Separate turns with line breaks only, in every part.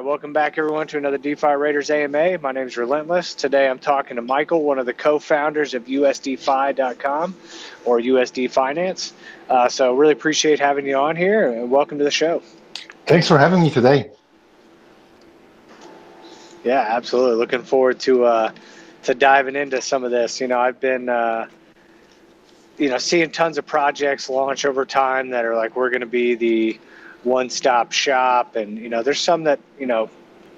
welcome back everyone to another DeFi Raiders AMA. My name is Relentless. Today I'm talking to Michael, one of the co-founders of USDFI.com or USD Finance. So really appreciate having you on here and welcome to the show.
Thanks for having me today.
Yeah, absolutely. Looking forward to diving into some of this. I've been seeing tons of projects launch over time that are like, we're going to be the one-stop shop, and there's some that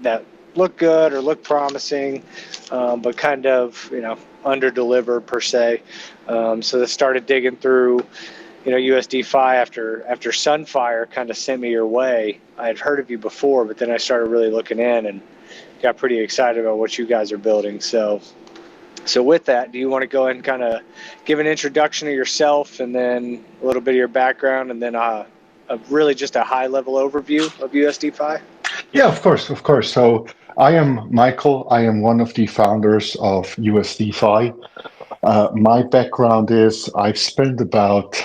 that look good or look promising, but kind of under-deliver per se. So they started digging through USDFI after Sunfire kind of sent me your way. I had heard of you before, but then I started really looking in and got pretty excited about what you guys are building. So with that, do you want to go ahead and kind of give an introduction of yourself and then a little bit of your background and then really just a high-level overview of USDFI?
Yeah, of course. So I am Michael. I am one of the founders of USDFI. My background is I've spent about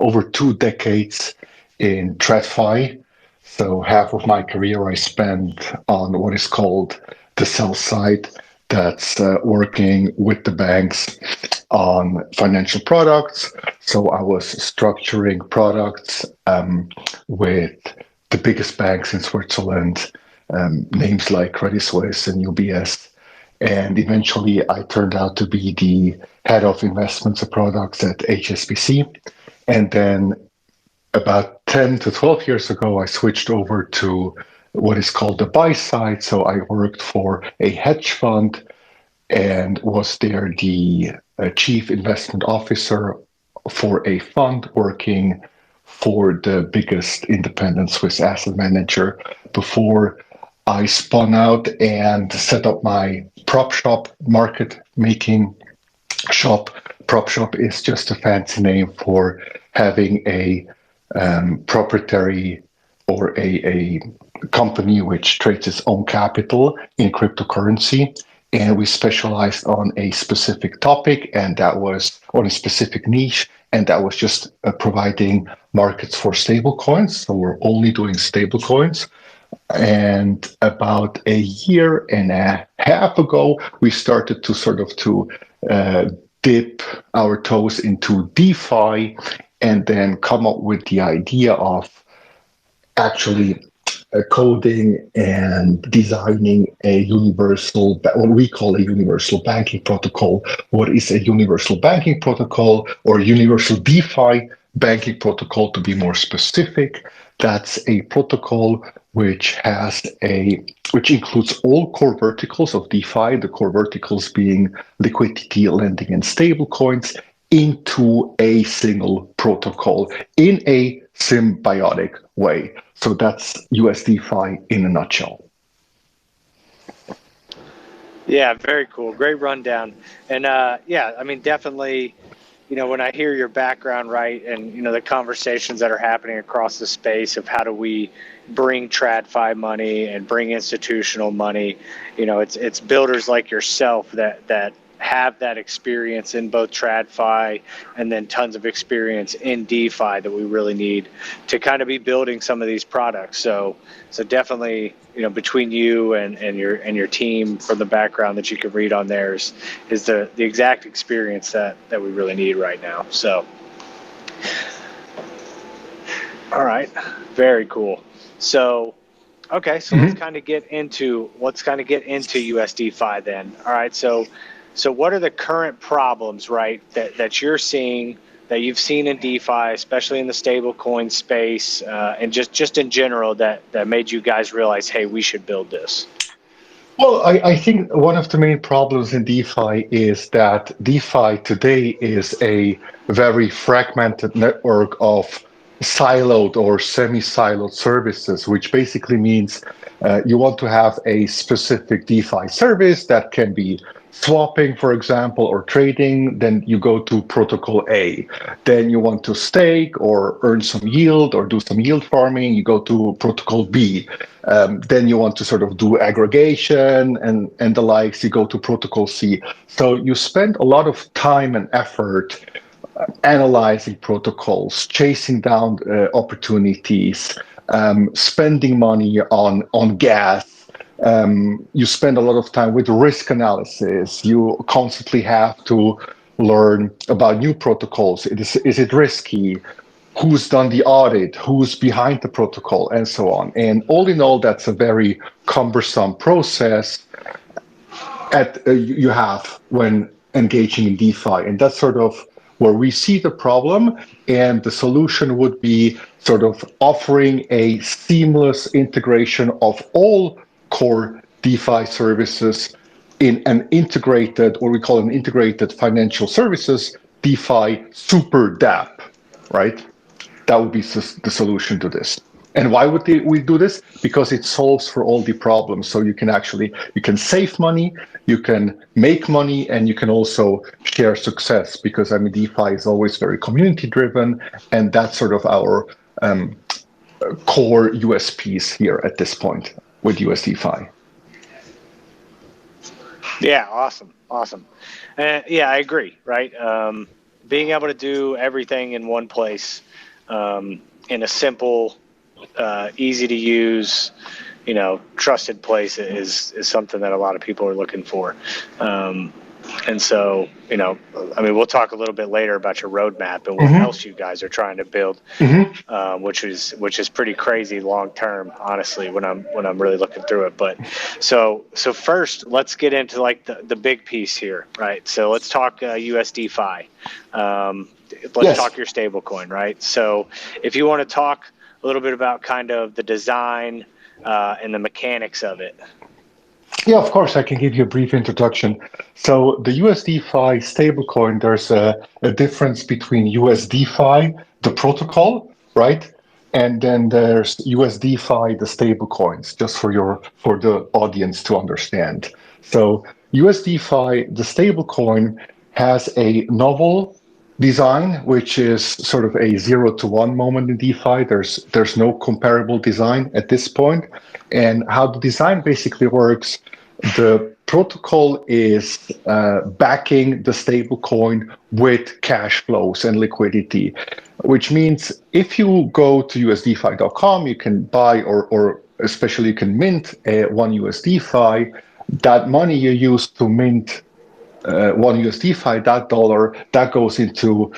over 2 decades in TradFi. So half of my career I spent on what is called the sell side. That's working with the banks on financial products. So I was structuring products with the biggest banks in Switzerland, names like Credit Suisse and UBS. And eventually I turned out to be the head of investments and products at HSBC. And then about 10 to 12 years ago, I switched over to what is called the buy side. So I worked for a hedge fund and was there the chief investment officer for a fund working for the biggest independent Swiss asset manager before I spun out and set up my prop shop, market making shop. Prop shop is just a fancy name for having a proprietary or a company which trades its own capital in cryptocurrency. And we specialized on a specific topic, and that was on a specific niche, and that was just providing markets for stable coins. So we're only doing stable coins. And about a year and a half ago, we started to sort of dip our toes into DeFi and then come up with the idea of actually coding and designing a universal, what we call a universal banking protocol. What is a universal banking protocol, or universal DeFi banking protocol to be more specific? That's a protocol which includes all core verticals of DeFi, the core verticals being liquidity, lending, and stablecoins, into a single protocol in a symbiotic way. So that's USDFI in a nutshell.
Yeah, very cool. Great rundown. And definitely, when I hear your background, right, and, the conversations that are happening across the space of how do we bring TradFi money and bring institutional money, it's builders like yourself that have that experience in both TradFi and then tons of experience in DeFi that we really need to kind of be building some of these products. So definitely, between you and your team, from the background that you can read on theirs, is the exact experience that we really need right now. So, all right, very cool. So, okay, so let's kind of get into USDFI then. All right, so what are the current problems, right, that you're seeing, that you've seen in DeFi, especially in the stablecoin space, and just in general, that made you guys realize, hey, we should build this?
Well, I think one of the main problems in DeFi is that DeFi today is a very fragmented network of siloed or semi-siloed services, which basically means you want to have a specific DeFi service that can be swapping, for example, or trading, then you go to protocol A. Then you want to stake or earn some yield or do some yield farming, you go to protocol B. Then you want to sort of do aggregation and the likes, you go to protocol C. So you spend a lot of time and effort analyzing protocols, chasing down opportunities, spending money on gas. You spend a lot of time with risk analysis. You constantly have to learn about new protocols. Is it risky? Who's done the audit? Who's behind the protocol, and so on. And all in all, that's a very cumbersome process you have when engaging in DeFi. And that's sort of where we see the problem. And the solution would be sort of offering a seamless integration of all core DeFi services in an integrated, what we call an integrated financial services DeFi super DApp, right? That would be the solution to this. And why would we do this? Because it solves for all the problems. So you can save money, you can make money, and you can also share success. Because I mean, DeFi is always very community driven, and that's sort of our core USPs here at this point with USDFI.
Yeah, awesome. Yeah, I agree. Right, being able to do everything in one place, in a simple, easy to use, trusted place is something that a lot of people are looking for. And so, I mean, we'll talk a little bit later about your roadmap and what else you guys are trying to build, which is pretty crazy long term, honestly, when I'm really looking through it. But so first, let's get into like the big piece here, right? So let's talk USDFI. Let's talk your stablecoin, right? So if you want to talk a little bit about kind of the design and the mechanics of it.
Yeah, of course, I can give you a brief introduction. So the USDFI stablecoin, there's a difference between USDFI, the protocol, right? And then there's USDFI, the stablecoins, just for the audience to understand. So USDFI, the stablecoin, has a novel design, which is sort of a 0 to 1 moment in DeFi. There's no comparable design at this point. And how the design basically works, the protocol is backing the stablecoin with cash flows and liquidity, which means if you go to USDFi.com, you can buy or especially you can mint one USDFi. That money you use to mint one USDFi, that dollar, that goes into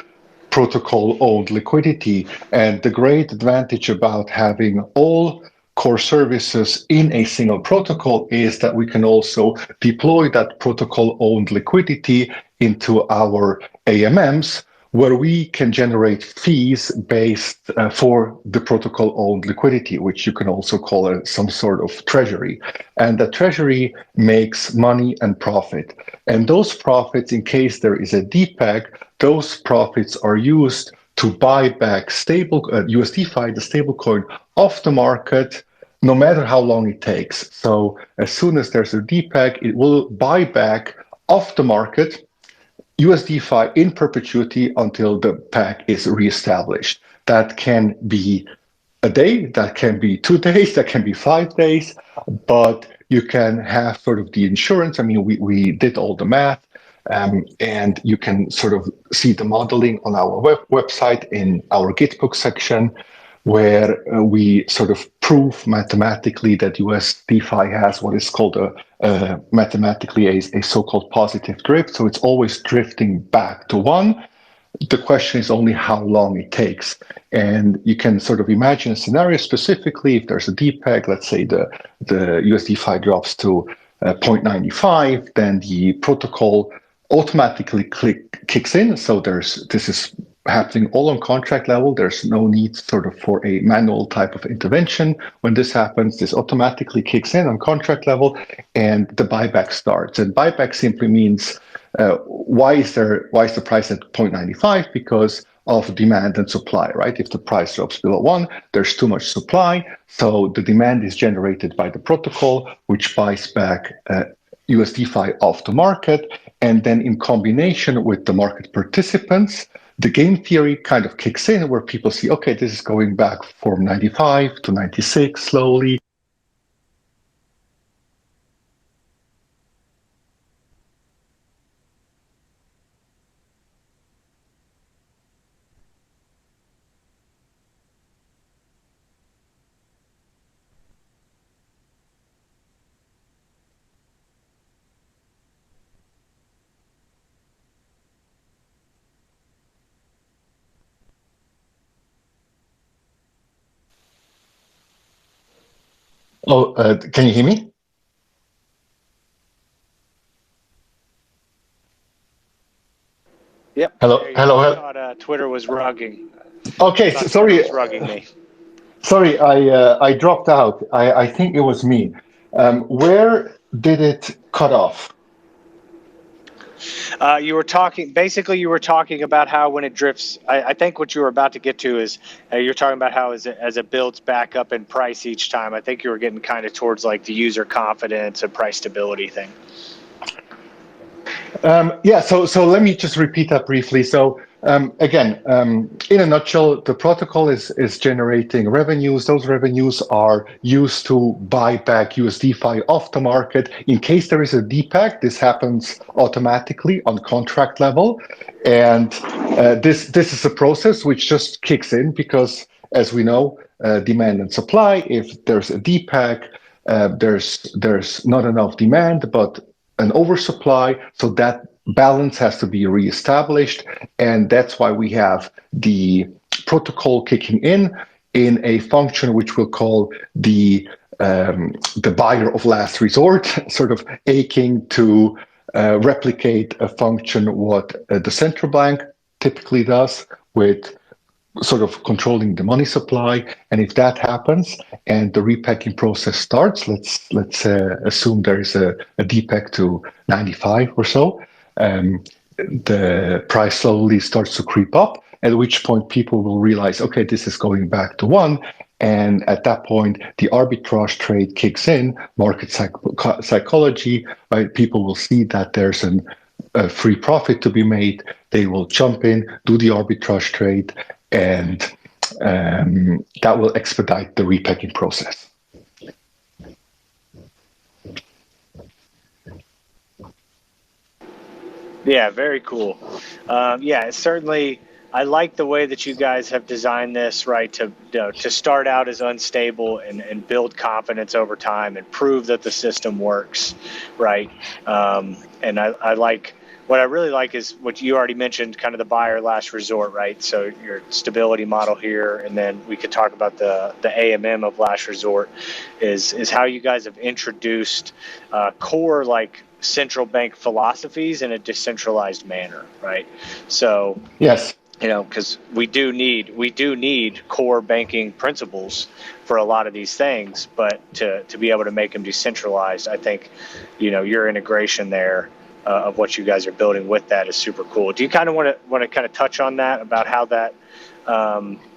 protocol-owned liquidity. And the great advantage about having all core services in a single protocol is that we can also deploy that protocol-owned liquidity into our AMMs, where we can generate fees based for the protocol-owned liquidity, which you can also call some sort of treasury. And the treasury makes money and profit. And those profits, in case there is a DPEG, those profits are used to buy back USDFi, the stablecoin, off the market, no matter how long it takes. So as soon as there's a DPEG, it will buy back off the market USDFi in perpetuity until the peg is reestablished. That can be a day, that can be 2 days, that can be 5 days, but you can have sort of the insurance. I mean, we did all the math, and you can sort of see the modeling on our website in our Gitbook section, where we sort of prove mathematically that USDFi has what is called mathematically a so-called positive drift. So it's always drifting back to 1. The question is only how long it takes. And you can sort of imagine a scenario specifically if there's a DPEG, let's say the USDFi drops to 0.95, then the protocol automatically kicks in. So this is happening all on contract level. There's no need sort of for a manual type of intervention. When this happens, this automatically kicks in on contract level and the buyback starts. And buyback simply means why is the price at 0.95? Because of demand and supply, right? If the price drops below 1, there's too much supply. So the demand is generated by the protocol, which buys back USDFi off the market. And then in combination with the market participants, the game theory kind of kicks in where people see, okay, this is going back from 95 to 96 slowly. Oh, can you hear me?
Yep,
Hello,
there you go.
hello,
I
hello.
thought Twitter was rugging.
Okay,
Thought Twitter
sorry,
was rugging me.
sorry, I dropped out. I think it was me. Where did it cut off?
You were talking, basically, you were talking about how when it drifts, I think what you were about to get to is you're talking about how as it builds back up in price each time. I think you were getting kind of towards like the user confidence and price stability thing.
Yeah, so let me just repeat that briefly. So again, in a nutshell, the protocol is generating revenues. Those revenues are used to buy back USDFI off the market. In case there is a DPEG, this happens automatically on contract level, and this is a process which just kicks in because, as we know, demand and supply. If there's a DPEG, there's not enough demand, but an oversupply, so that balance has to be reestablished, and that's why we have the protocol kicking in a function which we'll call the buyer of last resort, sort of aching to replicate a function what the central bank typically does with sort of controlling the money supply. And if that happens and the repacking process starts, let's assume there is a DPEG to 95 or so, the price slowly starts to creep up, at which point people will realize, okay, this is going back to one. And at that point, the arbitrage trade kicks in, market psychology, right? People will see that there's a free profit to be made. They will jump in, do the arbitrage trade, and that will expedite the repacking process.
Yeah, very cool. Yeah, it's certainly. I like the way that you guys have designed this, right? To start out as unstable and build confidence over time and prove that the system works, right? And I like what I really like is what you already mentioned, kind of the buyer last resort, right? So your stability model here, and then we could talk about the AMM of last resort, is how you guys have introduced core like central bank philosophies in a decentralized manner, right? So
Yes.
because we do need core banking principles for a lot of these things, but to be able to make them decentralized, I think your integration there of what you guys are building with that is super cool. Do you kind of want to kind of touch on that about how that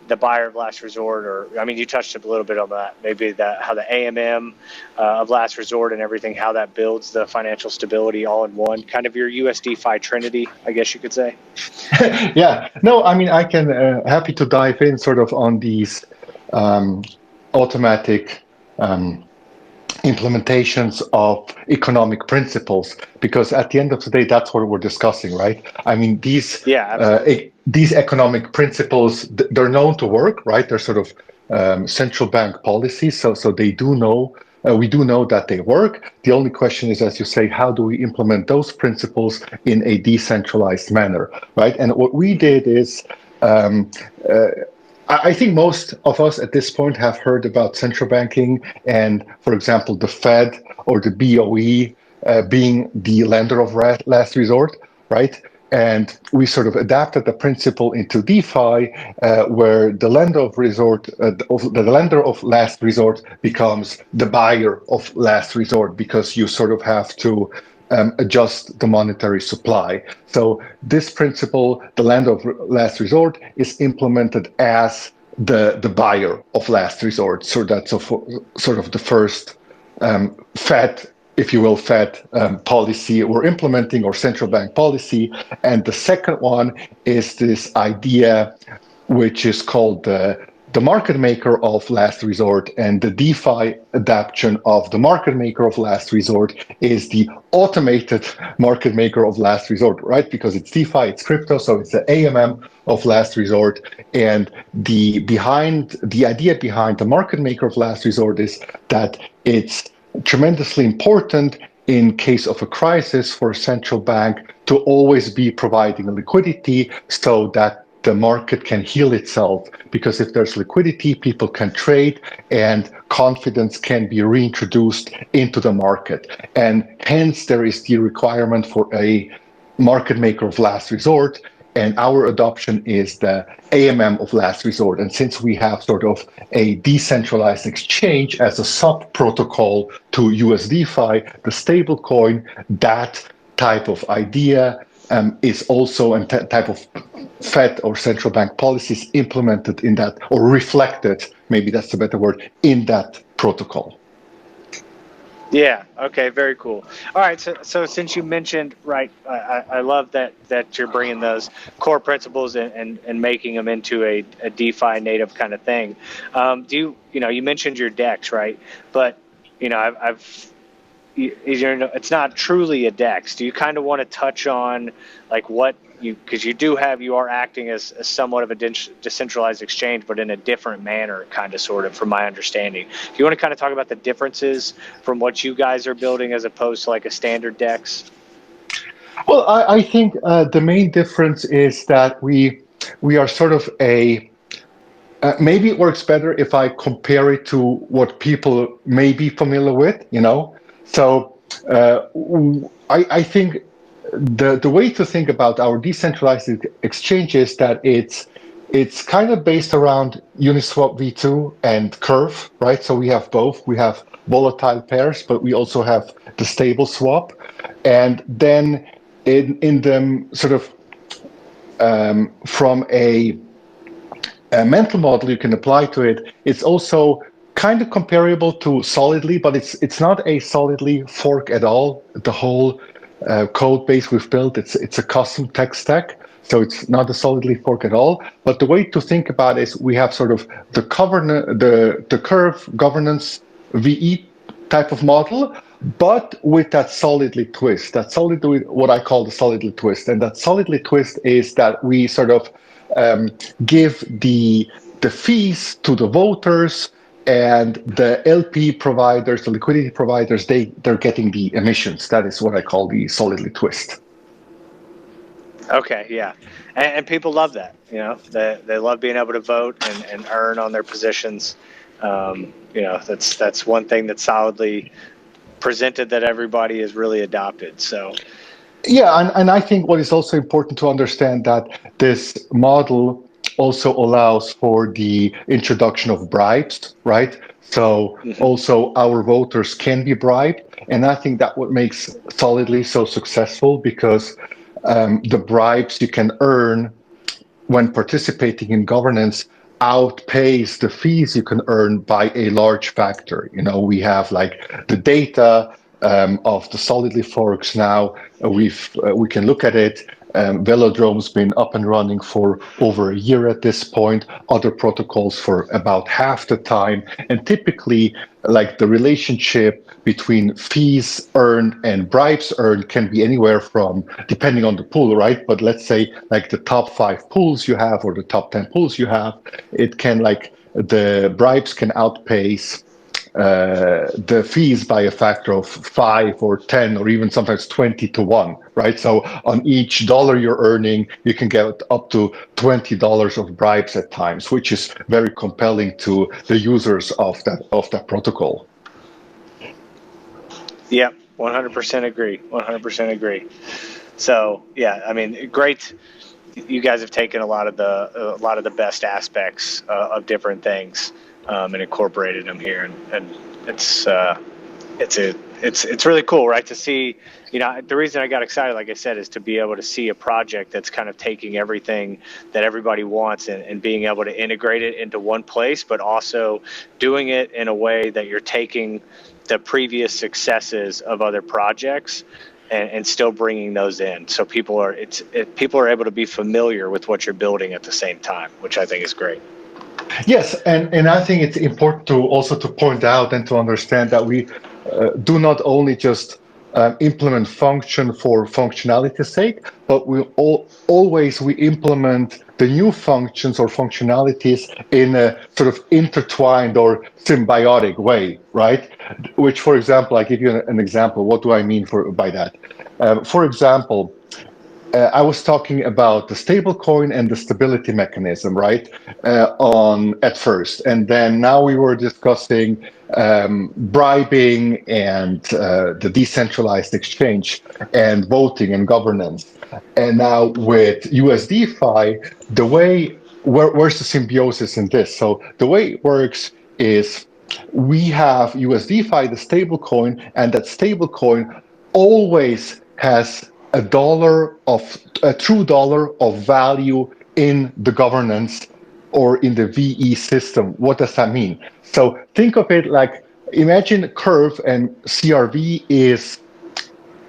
the buyer of last resort, or I mean, you touched a little bit on that, maybe that how the AMM of last resort and everything, how that builds the financial stability all in one, kind of your USDFI trinity, I guess you could say.
Yeah. No, I mean, I can happy to dive in sort of on these um, automatic implementations of economic principles, because at the end of the day, that's what we're discussing, right? I mean,
Yeah, absolutely.
these economic principles, they're known to work, right? They're sort of central bank policies, so they do know. We do know that they work. The only question is, as you say, how do we implement those principles in a decentralized manner, right? And what we did is um, uh, I think most of us at this point have heard about central banking and, for example, the Fed or the BOE being the lender of last resort, right? And we sort of adapted the principle into DeFi, where the lender of resort, the lender of last resort becomes the buyer of last resort, because you sort of have to adjust the monetary supply. So this principle, the land of last resort, is implemented as the buyer of last resort. So that's sort of the first Fed, if you will, Fed policy we're implementing, or central bank policy. And the second one is this idea, which is called the market maker of last resort. And the DeFi adaptation of the market maker of last resort is the automated market maker of last resort, right? Because it's DeFi, it's crypto, so it's the AMM of last resort. And the idea behind the market maker of last resort is that it's tremendously important in case of a crisis for a central bank to always be providing liquidity, so that the market can heal itself, because if there's liquidity, people can trade and confidence can be reintroduced into the market. And hence there is the requirement for a market maker of last resort, and our adoption is the AMM of last resort. And since we have sort of a decentralized exchange as a sub protocol to USDFI, the stablecoin, that type of idea is also a type of Fed or central bank policies implemented in that, or reflected, maybe that's the better word, in that protocol.
Yeah. Okay. Very cool. All right. So since you mentioned, right, I love that you're bringing those core principles and making them into a DeFi native kind of thing. You mentioned your DEX, right? But it's not truly a DEX. Do you kind of want to touch on like what because you are acting as somewhat of a decentralized exchange, but in a different manner, kind of, sort of, from my understanding. Do you want to kind of talk about the differences from what you guys are building as opposed to like a standard DEX?
Well, I think the main difference is that we are sort of maybe it works better if I compare it to what people may be familiar with, So I think the way to think about our decentralized exchange is that it's kind of based around Uniswap v2 and Curve, right? So we have both. We have volatile pairs, but we also have the stable swap. And then in them sort of from a mental model you can apply to it, it's also kind of comparable to Solidly, but it's not a Solidly fork at all. The whole code base we've built, it's a custom tech stack, so it's not a Solidly fork at all. But the way to think about it is we have sort of the Curve governance VE type of model, but with that Solidly twist. That Solidly, what I call the Solidly twist, and that Solidly twist is that we sort of give the fees to the voters, and the LP providers, the liquidity providers, they're getting the emissions. That is what I call the Solidly twist.
Okay, yeah, and people love that. They love being able to vote and earn on their positions. That's one thing that's solidly presented that everybody has really adopted. So.
Yeah, and I think what is also important to understand that this model also allows for the introduction of bribes, right? So also our voters can be bribed, and I think that what makes Solidly so successful, because the bribes you can earn when participating in governance outpace the fees you can earn by a large factor. We have like the data of the Solidly forks now. We can look at it. Velodrome's been up and running for over a year at this point, other protocols for about half the time. And typically, like, the relationship between fees earned and bribes earned can be anywhere from, depending on the pool, right? But let's say like the top 5 pools you have, or the top 10 pools you have, it can, like, the bribes can outpace the fees by a factor of 5 or 10 or even sometimes 20 to 1, right? So on each dollar you're earning, you can get up to $20 of bribes at times, which is very compelling to the users of that protocol.
Yeah, 100% agree. 100% agree. So yeah, I mean, great. You guys have taken a lot of the best aspects of different things and incorporated them here, and it's really cool, right? To see, the reason I got excited, like I said, is to be able to see a project that's kind of taking everything that everybody wants and being able to integrate it into one place, but also doing it in a way that you're taking the previous successes of other projects and still bringing those in, so people are able to be familiar with what you're building at the same time, which I think is great.
Yes, and I think it's important to also to point out and to understand that we do not only just implement function for functionality's sake, but we always implement the new functions or functionalities in a sort of intertwined or symbiotic way, right? Which, for example, I give you an example. What do I mean by that? For example, I was talking about the stablecoin and the stability mechanism, right? On at first, and then now we were discussing bribing and the decentralized exchange and voting and governance. And now with USDFi, where's the symbiosis in this? So the way it works is we have USDFi, the stablecoin, and that stablecoin always has a true dollar of value in the governance or in the VE system. What does that mean? So think of it like, imagine Curve and CRV is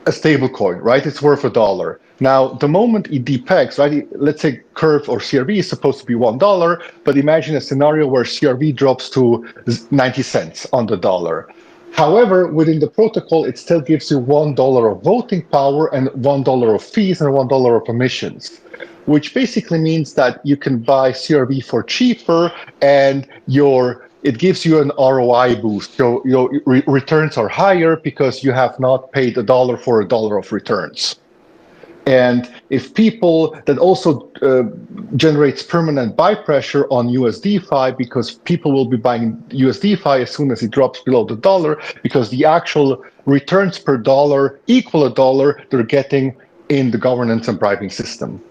a stable coin, right? It's worth $1. Now, the moment it depegs, right? Let's say Curve or CRV is supposed to be $1, but imagine a scenario where CRV drops to 90 cents on the dollar. However, within the protocol, it still gives you $1 of voting power and $1 of fees and $1 of emissions, which basically means that you can buy CRV for cheaper and it gives you an ROI boost. So your returns are higher because you have not paid $1 for $1 of returns. And if people, that also generates permanent buy pressure on USDFi because people will be buying USDFi as soon as it drops below the dollar because the actual returns per dollar equal $1 they're getting in the governance and bribing system.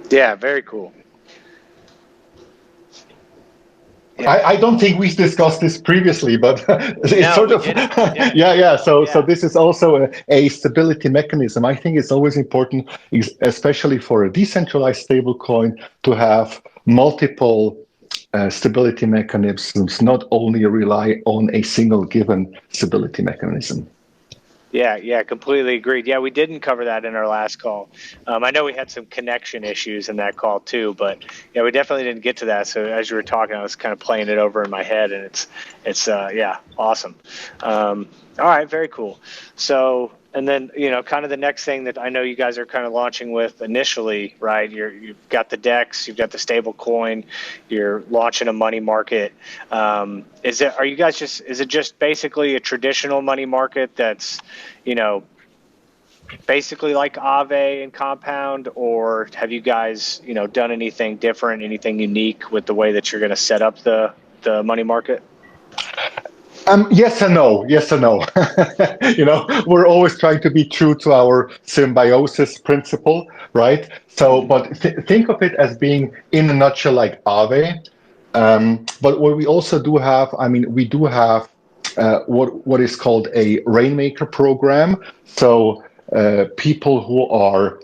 Yeah, very cool.
I don't think we discussed this previously, but it's
No,
sort
we
of
didn't.
yeah. So
Yeah.
this is also a stability mechanism. I think it's always important, especially for a decentralized stablecoin, to have multiple stability mechanisms, not only rely on a single given stability mechanism.
Yeah, completely agreed. Yeah, we didn't cover that in our last call. I know we had some connection issues in that call too, but yeah, we definitely didn't get to that. So as you were talking, I was kind of playing it over in my head, and it's yeah, awesome. All right, very cool. So, and then kind of the next thing that I know you guys are kind of launching with initially, right? You've got the DEX, you've got the stable coin, you're launching a money market. Is it just basically a traditional money market that's basically like Aave and Compound, or have you guys done anything different, anything unique with the way that you're going to set up the money market?
Yes and no. Yes and no. We're always trying to be true to our symbiosis principle, right? So, but think of it as being in a nutshell like Aave. But what we also do have, we do have what is called a Rainmaker program. So people who are,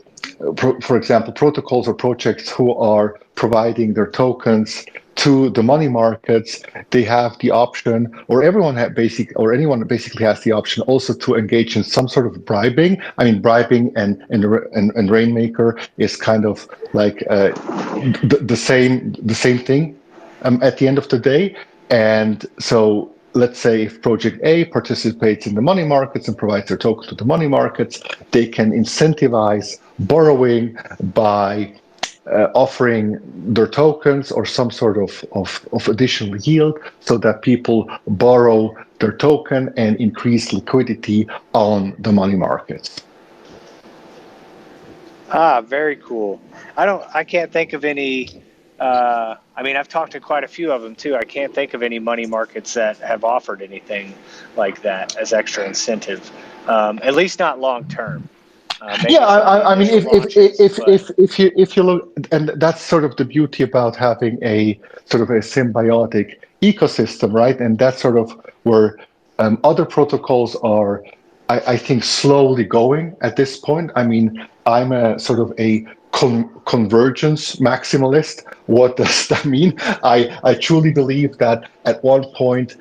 for example, protocols or projects who are providing their tokens to the money markets, they have the option, or anyone basically has the option also to engage in some sort of bribing. Bribing and Rainmaker is kind of like the same thing at the end of the day. And so let's say if Project A participates in the money markets and provides their token to the money markets, they can incentivize borrowing by offering their tokens or some sort of additional yield so that people borrow their token and increase liquidity on the money markets.
Very cool. I can't think of any. I've talked to quite a few of them too. I can't think of any money markets that have offered anything like that as extra incentive, at least not long term.
If you look, and that's sort of the beauty about having a sort of a symbiotic ecosystem, right? And that's sort of where other protocols are, I think, slowly going at this point. I'm a sort of a convergence maximalist. What does that mean? I truly believe that at one point,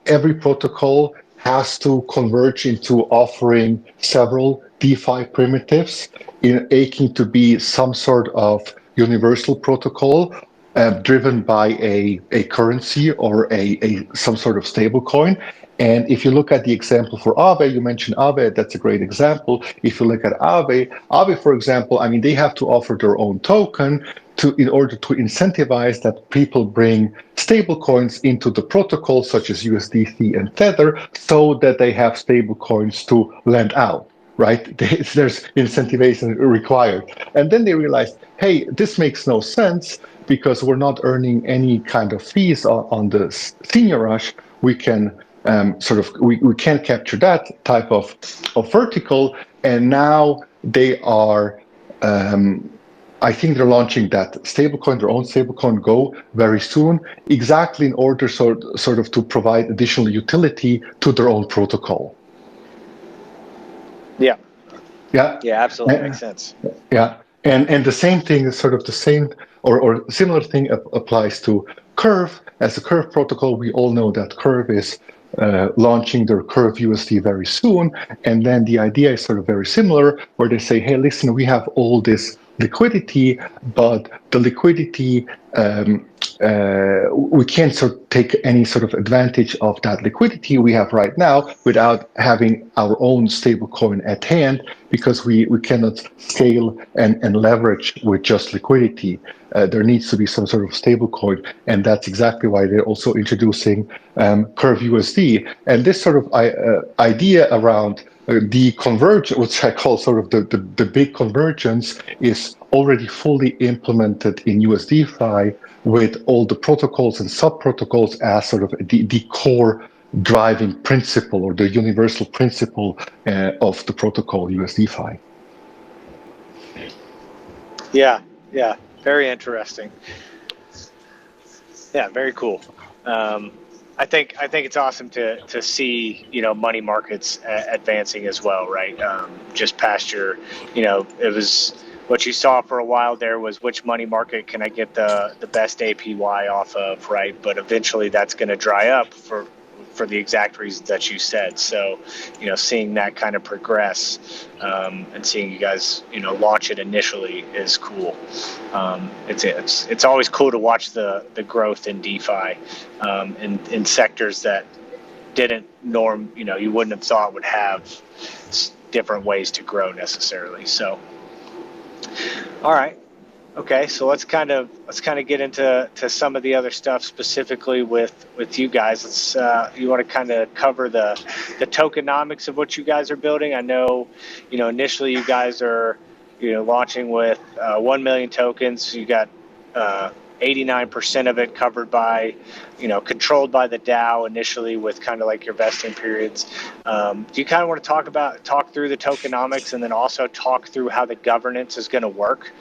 every protocol has to converge into offering several DeFi primitives aiming to be some sort of universal protocol driven by a currency or some sort of stable coin. And if you look at the example for Aave, you mentioned Aave, that's a great example. If you look at Aave, for example, they have to offer their own token in order to incentivize that people bring stable coins into the protocol, such as USDC and Tether, so that they have stable coins to lend out. right? There's incentivization required. And then they realized, hey, this makes no sense because we're not earning any kind of fees on the senior rush. We can we can capture that type of vertical. And now they are, I think they're launching that stablecoin, their own stablecoin Go very soon, exactly in order sort of to provide additional utility to their own protocol.
Yeah.
Yeah.
Yeah, absolutely makes sense.
Yeah. And the same thing is sort of the same or similar thing applies to Curve. As a Curve protocol, we all know that Curve is launching their Curve USD very soon. And then the idea is sort of very similar, where they say, hey, listen, we have all this liquidity, but the liquidity, we can't sort of take any sort of advantage of that liquidity we have right now without having our own stablecoin at hand, because we cannot scale and leverage with just liquidity. There needs to be some sort of stablecoin, and that's exactly why they're also introducing Curve USD. And this sort of idea around the convergence, which I call sort of the big convergence, is already fully implemented in USDFI with all the protocols and sub-protocols as sort of the core driving principle or the universal principle of the protocol USDFI.
Yeah, yeah, very interesting. Yeah, very cool. I think it's awesome to see money markets advancing as well, right? Just past your, it was what you saw for a while there was which money market can I get the best APY off of, right? But eventually that's going to dry up for the exact reasons that you said. So, seeing that kind of progress and seeing you guys, launch it initially is cool. It's always cool to watch the growth in DeFi in sectors that didn't you wouldn't have thought would have different ways to grow necessarily. So, all right. Okay, so let's kind of get into some of the other stuff specifically with you guys. You want to kind of cover the tokenomics of what you guys are building. I know, initially you guys are launching with 1 million tokens. You got 89% of it covered by, controlled by the DAO initially with kind of like your vesting periods. Do you kind of want to talk through the tokenomics and then also talk through how the governance is going to work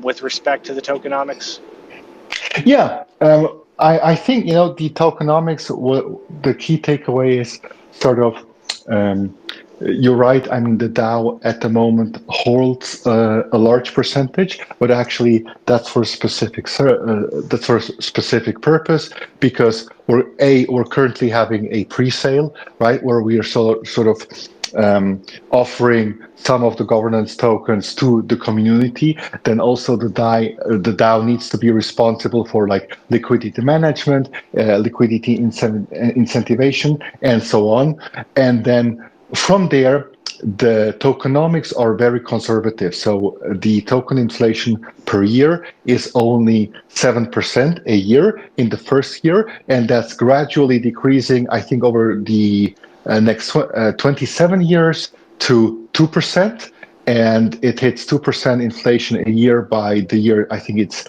with respect to the tokenomics?
Yeah, I think, the tokenomics, the key takeaway is sort of, you're right. I mean, the DAO at the moment holds a large percentage, but actually that's for a specific purpose, because we're currently having a pre-sale, right, where we are sort of offering some of the governance tokens to the community. Then also the DAO needs to be responsible for like liquidity management, liquidity incentivation, and so on. And then from there, the tokenomics are very conservative. So the token inflation per year is only 7% a year in the first year, and that's gradually decreasing, I think, over the next 27 years to 2%, and it hits 2% inflation a year by the year, I think it's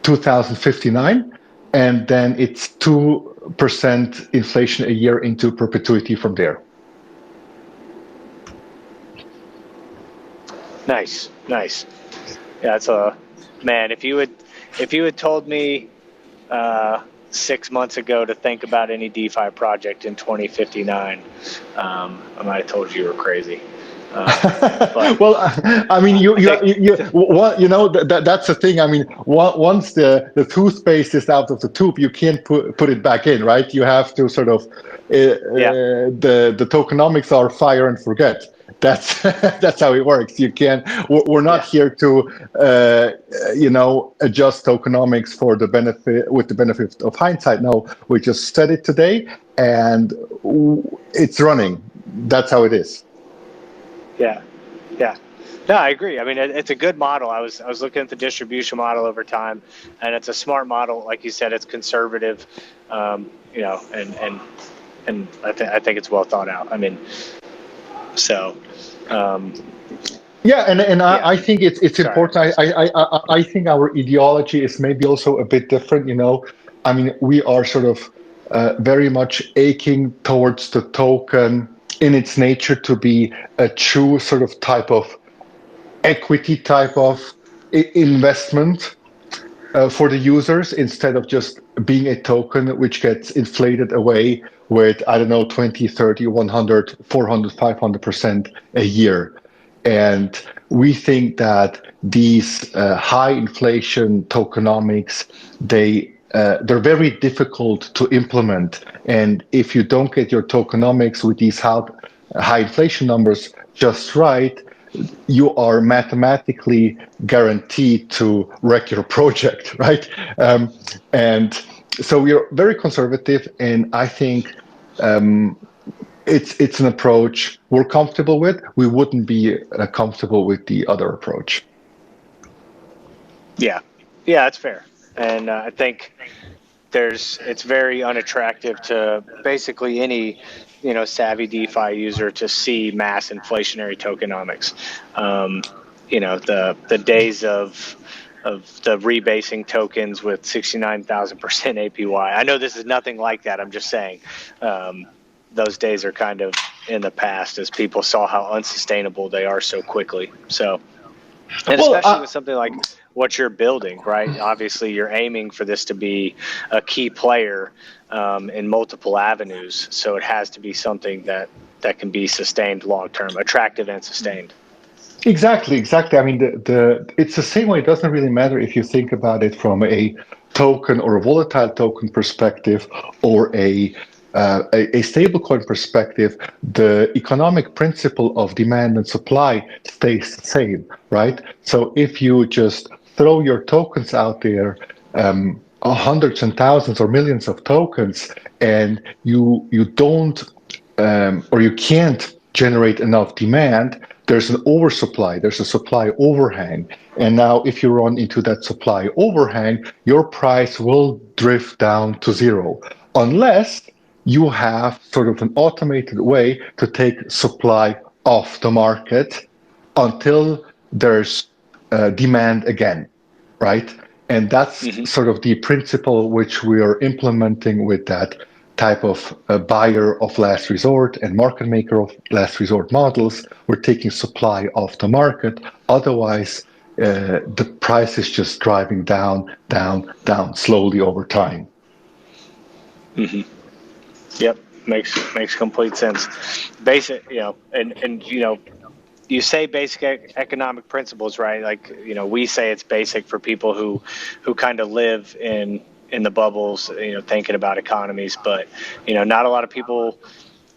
2059, and then it's 2% inflation a year into perpetuity from there.
Nice. Yeah, man. If you had told me 6 months ago to think about any DeFi project in 2059, I might have told you were crazy.
Well, I mean, that's the thing. I mean, once the toothpaste is out of the tube, you can't put it back in, right? You have to sort of the tokenomics are fire and forget. That's that's how it works. You can't. We're not here to adjust tokenomics for the benefit of hindsight. No, we just said it today, and it's running. That's how it is.
Yeah. No, I agree. I mean, it's a good model. I was looking at the distribution model over time, and it's a smart model. Like you said, it's conservative, and I think it's well thought out. I mean, So, um,
yeah, and
yeah.
I think it's
Sorry.
important. I think our ideology is maybe also a bit different. You know, I mean, we are sort of very much aching towards the token in its nature to be a true sort of type of equity type of investment for the users instead of just being a token which gets inflated away with, I don't know, 20, 30, 100, 400, 500% a year. And we think that these high inflation tokenomics, they're very difficult to implement. And if you don't get your tokenomics with these high inflation numbers just right, you are mathematically guaranteed to wreck your project, right? And so we are very conservative, and I think it's an approach we're comfortable with. We wouldn't be comfortable with the other approach.
Yeah, yeah, that's fair. And I think it's very unattractive to basically any savvy DeFi user to see mass inflationary tokenomics. The days of the rebasing tokens with 69,000% APY. I know this is nothing like that. I'm just saying those days are kind of in the past as people saw how unsustainable they are so quickly. So, and especially with something like what you're building, right? Obviously, you're aiming for this to be a key player in multiple avenues. So it has to be something that can be sustained long term, attractive and sustained.
Exactly. I mean, it's the same way. It doesn't really matter if you think about it from a token or a volatile token perspective or a stablecoin perspective. The economic principle of demand and supply stays the same, right? So if you just throw your tokens out there, hundreds and thousands or millions of tokens, and you don't or you can't generate enough demand, there's an oversupply, there's a supply overhang. And now, if you run into that supply overhang, your price will drift down to zero, unless you have sort of an automated way to take supply off the market until there's demand again, right? And that's sort of the principle which we are implementing with that type of buyer of last resort and market maker of last resort models. We're taking supply off the market. Otherwise, the price is just driving down, down, down slowly over time.
Mm-hmm. Yep, makes complete sense. Basic, you say basic economic principles, right? Like, we say it's basic for people who kind of live in the bubbles, thinking about economies, but, not a lot of people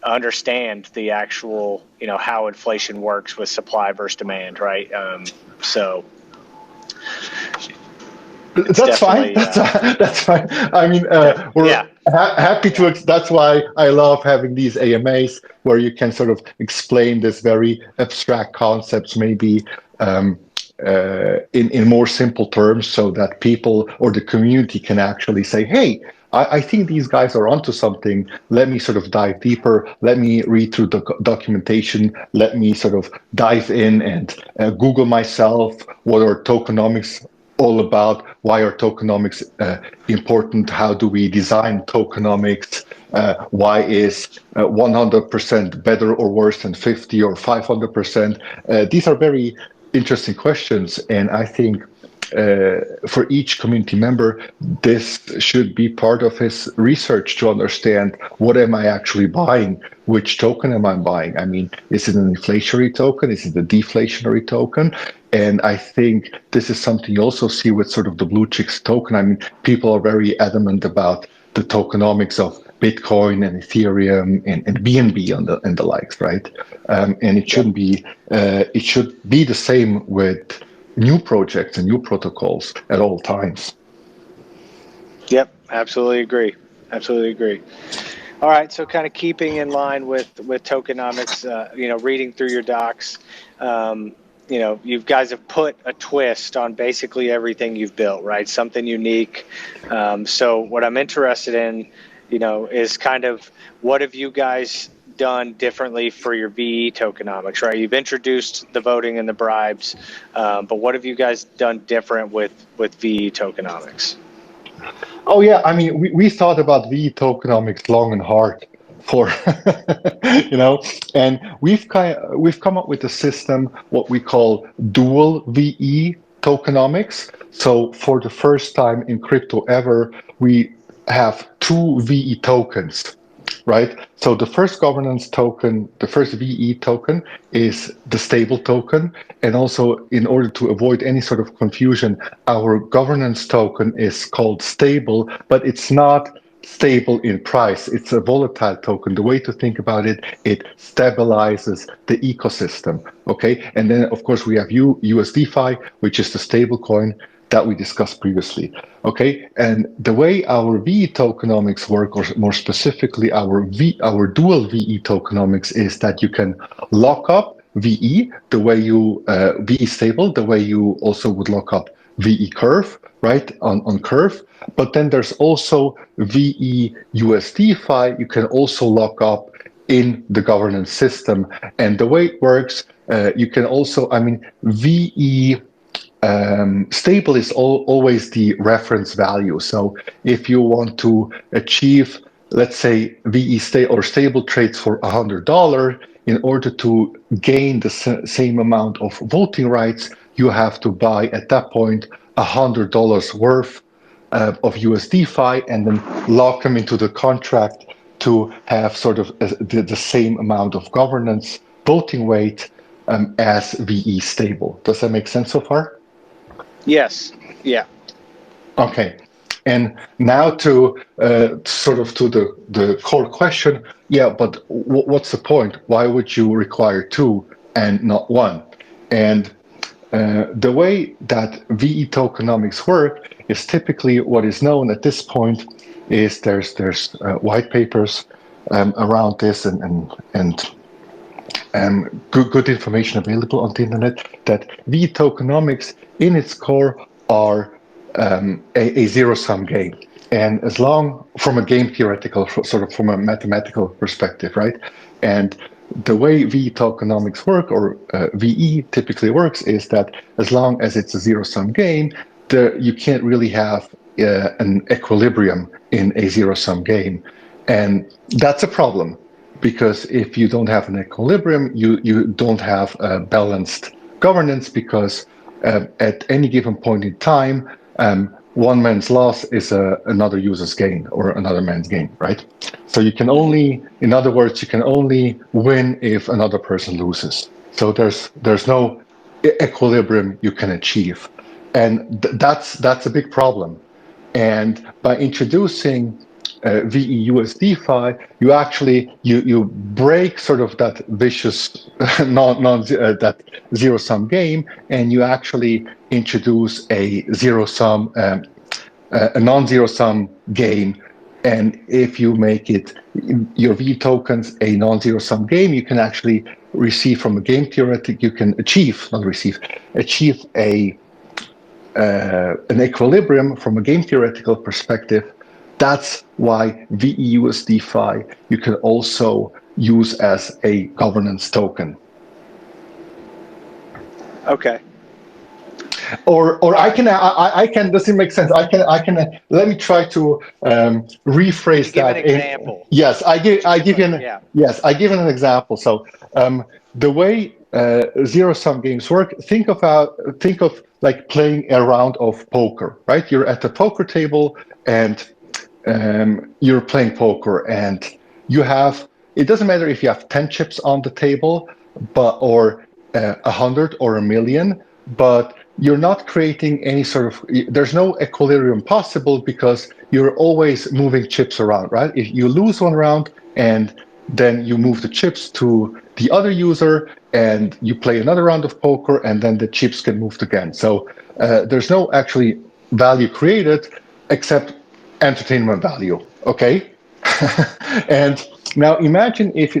understand the actual, how inflation works with supply versus demand, right? So
that's fine. That's fine. I mean, we're happy to. That's why I love having these AMAs where you can sort of explain this very abstract concepts, maybe in more simple terms, so that people or the community can actually say, "Hey, I think these guys are onto something. Let me sort of dive deeper. Let me read through the documentation. Let me sort of dive in and Google myself. What are tokenomics all about? Why are tokenomics important? How do we design tokenomics? Why is 100% better or worse than 50 or 500%? These are very interesting questions, and I think for each community member, this should be part of his research to understand what am I actually buying, which token am I buying? I mean, is it an inflationary token? Is it a deflationary token? And I think this is something you also see with sort of the blue chicks token. I mean, people are very adamant about the tokenomics of Bitcoin and Ethereum and BNB and the likes, right? And it shouldn't be. It should be the same with new projects and new protocols at all times.
Yep, absolutely agree. All right, so kind of keeping in line with tokenomics, reading through your docs, you guys have put a twist on basically everything you've built, right? Something unique. So what I'm interested in, is kind of what have you guys done differently for your VE tokenomics, right? You've introduced the voting and the bribes, but what have you guys done different with VE tokenomics?
Oh yeah, I mean, we thought about VE tokenomics long and hard for, and we've come up with a system what we call dual VE tokenomics. So for the first time in crypto ever, we have two VE tokens, right? So the first governance token, the first VE token is the stable token. And also, in order to avoid any sort of confusion, our governance token is called stable, but it's not stable in price. It's a volatile token. The way to think about it, it stabilizes the ecosystem. Okay. And then, of course, we have USDFI, which is the stable coin that we discussed previously. Okay, and the way our VE tokenomics work, or more specifically our dual VE tokenomics, is that you can lock up VE the way you VE stable, the way you also would lock up VE curve, right, on curve. But then there's also VE USDFI. You can also lock up in the governance system, and the way it works, you can also, I mean, VE stable is always the reference value. So if you want to achieve, let's say, VE stable trades for $100, in order to gain the same amount of voting rights, you have to buy at that point $100 worth of USDFI and then lock them into the contract to have sort of the same amount of governance voting weight as VE stable. Does that make sense so far?
Yes. Yeah.
Okay. And now to sort of to the core question, yeah, but what's the point? Why would you require two and not one? And the way that VE tokenomics work is typically what is known at this point is there's white papers around this and good information available on the internet that VE tokenomics in its core are a zero-sum game. And as long, from a game theoretical, sort of from a mathematical perspective, right? And the way VE tokenomics work, or VE typically works, is that as long as it's a zero-sum game, you can't really have an equilibrium in a zero-sum game. And that's a problem, because if you don't have an equilibrium, you don't have a balanced governance, because at any given point in time, one man's loss is another user's gain or another man's gain, right? So you can only, in other words, you can only win if another person loses. So there's no equilibrium you can achieve, and that's a big problem. And by introducing VE USDFI, you actually you break sort of that vicious that zero sum game, and you actually introduce a zero sum a non-zero sum game. And if you make it your VE tokens a non-zero sum game, you can actually receive from a game theoretic. You can achieve a an equilibrium from a game theoretical perspective. That's why VE USDFI you can also use as a governance token.
Okay.
Or I can. Does it make sense? I can. Let me try to rephrase
give
that.
An example.
Yes, I give you an. Yeah. Yes, I give an example. So the way zero sum games work, think of like playing a round of poker, right? You're at the poker table and you're playing poker, and you have. It doesn't matter if you have 10 chips on the table, or 100 or a million, but you're not creating any sort of, there's no equilibrium possible because you're always moving chips around, right? If you lose one round and then you move the chips to the other user and you play another round of poker, and then the chips get moved again. So there's no actually value created except entertainment value, okay? And now imagine if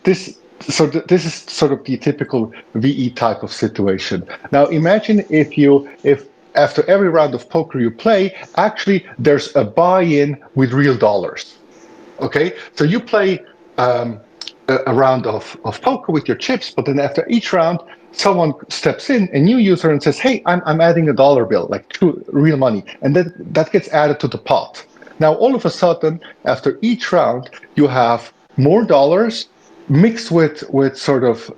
this is sort of the typical VE type of situation. Now imagine if after every round of poker you play, actually there's a buy-in with real dollars. Okay, so you play a round of poker with your chips, but then after each round, someone steps in, a new user, and says, "Hey, I'm adding a dollar bill, like true real money," and that gets added to the pot. Now, all of a sudden, after each round, you have more dollars mixed with sort of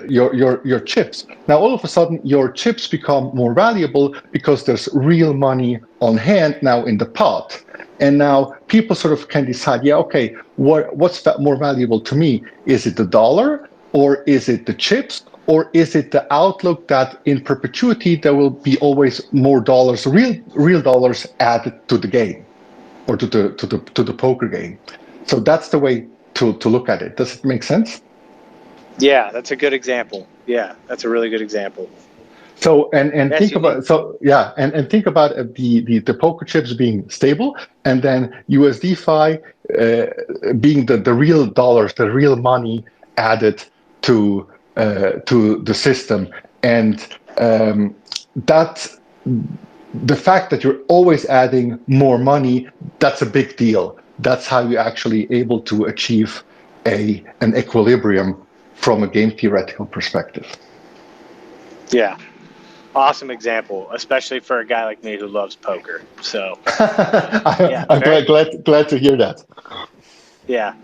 your chips. Now, all of a sudden, your chips become more valuable because there's real money on hand now in the pot. And now people sort of can decide, yeah, okay, what's more valuable to me? Is it the dollar, or is it the chips, or is it the outlook that in perpetuity there will be always more dollars, real dollars added to the game, or to the poker game? So that's the way to look at it. Does it make sense?
Yeah, that's a good example. Yeah, that's a really good example.
So and
That's
think
unique.
about and think about the poker chips being stable, and then USDFi being the real dollars, the real money added to the system, and that the fact that you're always adding more money, that's a big deal. That's how you're actually able to achieve an equilibrium from a game theoretical perspective.
Yeah. Awesome example, especially for a guy like me who loves poker. So, yeah,
I'm glad to hear that.
yeah,